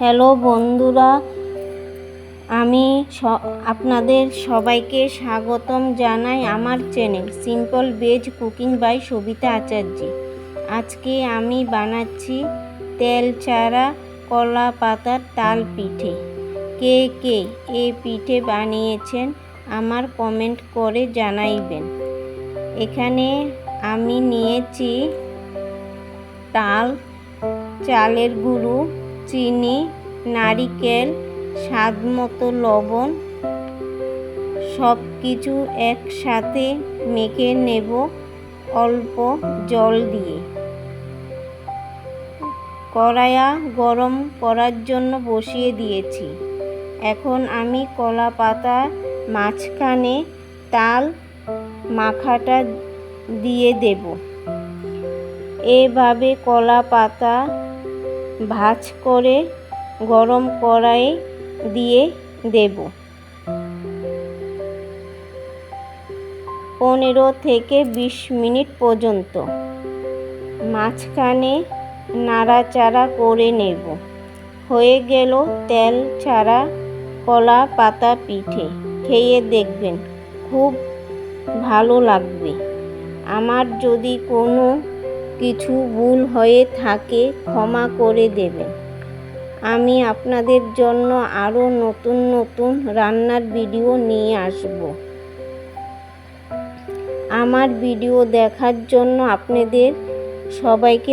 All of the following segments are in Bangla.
হ্যালো বন্ধুরা, আমি আপনাদের সবাইকে স্বাগতম জানাই আমার channel simple veg cooking by Sabita Acharya. আজকে আমি বানাচ্ছি তেল ছাড়া কলা পাতার তাল পিঠে। কে কে এই পিঠে বানিয়েছেন আমার কমেন্ট করে জানাইবেন। এখানে আমি নিয়েছি তাল, চালের গুঁড়ো, চিনি, নারিকেল, স্বাদমতো লবণ, সব কিছু একসাথে মেখে নেব অল্প জল দিয়ে। কড়াইয়া গরম করার জন্য বসিয়ে দিয়েছি। এখন আমি কলা পাতা মাঝখানে তাল মাখাটা দিয়ে দেব। এভাবে কলা পাতা ভাঁজ করে গরম কড়াইয়ে দিয়ে দেব। 15 থেকে 20 মিনিট পর্যন্ত মাঝখানে নাড়াচাড়া করে নেব। হয়ে গেল তেল ছাড়া কলা পাতা পিঠে। খেয়ে দেখবেন, খুব ভালো লাগবে। আমার যদি কোনো কিছু ভুল হয়ে থাকে ক্ষমা করে দেবেন। আমি আপনাদের জন্য আরও নতুন নতুন রান্নার ভিডিও নিয়ে আসব। আমার ভিডিও দেখার জন্য আপনাদের সবাইকে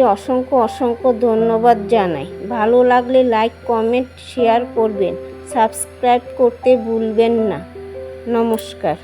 অসংখ্য ধন্যবাদ জানাই। ভালো লাগলে লাইক, কমেন্ট, শেয়ার করবেন। সাবস্ক্রাইব করতে ভুলবেন না। নমস্কার।